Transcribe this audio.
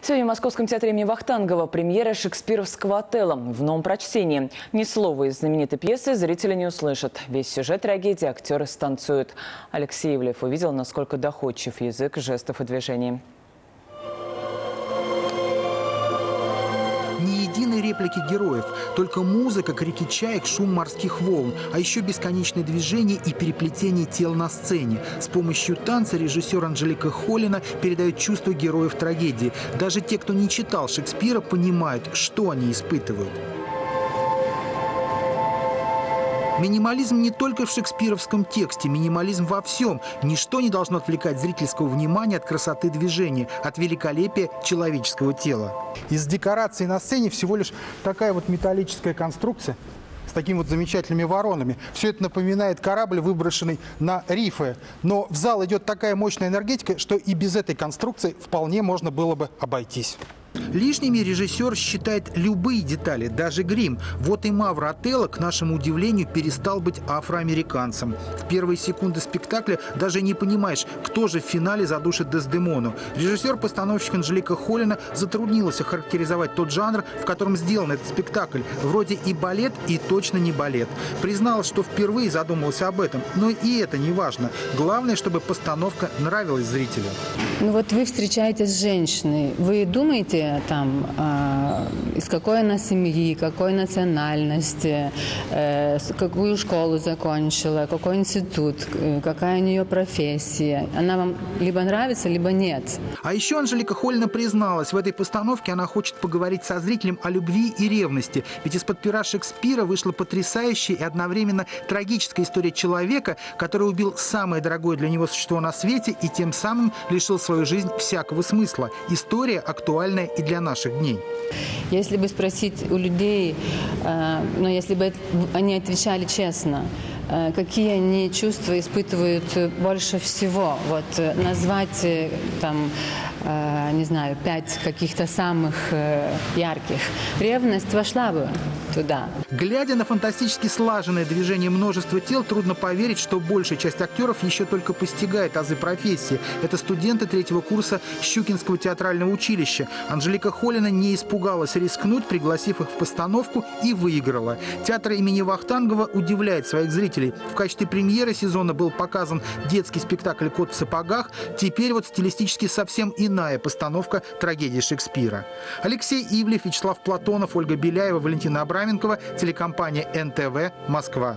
Сегодня в Московском театре имени Вахтангова премьера шекспировского «Отелло» в новом прочтении. Ни слова из знаменитой пьесы зрители не услышат. Весь сюжет трагедии актеры станцуют. Алексей Ивлев увидел, насколько доходчив язык жестов и движений. Ни единой реплики героев, только музыка, крики чаек, шум морских волн, а еще бесконечные движения и переплетение тел на сцене. С помощью танца режиссер Анжелика Холина передает чувства героев трагедии. Даже те, кто не читал Шекспира, понимают, что они испытывают. Минимализм не только в шекспировском тексте, минимализм во всем. Ничто не должно отвлекать зрительского внимания от красоты движения, от великолепия человеческого тела. Из декорации на сцене всего лишь такая вот металлическая конструкция с такими вот замечательными воронами. Все это напоминает корабль, выброшенный на рифы. Но в зал идет такая мощная энергетика, что и без этой конструкции вполне можно было бы обойтись. Лишними режиссер считает любые детали, даже грим. Вот и Мавр Отелло, к нашему удивлению, перестал быть афроамериканцем. В первые секунды спектакля даже не понимаешь, кто же в финале задушит Дездемону. Режиссер-постановщик Анжелика Холина затруднилась охарактеризовать тот жанр, в котором сделан этот спектакль. Вроде и балет, и точно не балет. Призналась, что впервые задумалась об этом, но и это не важно. Главное, чтобы постановка нравилась зрителю. Ну вот вы встречаетесь с женщиной, вы думаете там, из какой она семьи, какой национальности, какую школу закончила, какой институт, какая у нее профессия. Она вам либо нравится, либо нет. А еще Анжелика Холина призналась, в этой постановке она хочет поговорить со зрителем о любви и ревности. Ведь из-под пера Шекспира вышла потрясающая и одновременно трагическая история человека, который убил самое дорогое для него существо на свете и тем самым лишил свою жизнь всякого смысла. История актуальная и для наших дней. Если бы спросить у людей, но если бы они отвечали честно, какие они чувства испытывают больше всего, вот назвать там, не знаю, 5 каких-то самых ярких, ревность вошла бы туда. Глядя на фантастически слаженное движение множества тел, трудно поверить, что большая часть актеров еще только постигает азы профессии. Это студенты 3-го курса Щукинского театрального училища. Анжелика Холина не испугалась рискнуть, пригласив их в постановку, и выиграла. Театр имени Вахтангова удивляет своих зрителей. В качестве премьеры сезона был показан детский спектакль «Кот в сапогах». Теперь вот стилистически совсем иная постановка трагедии Шекспира. Алексей Ивлев, Вячеслав Платонов, Ольга Беляева, Валентина Абраменкова, телекомпания НТВ, Москва.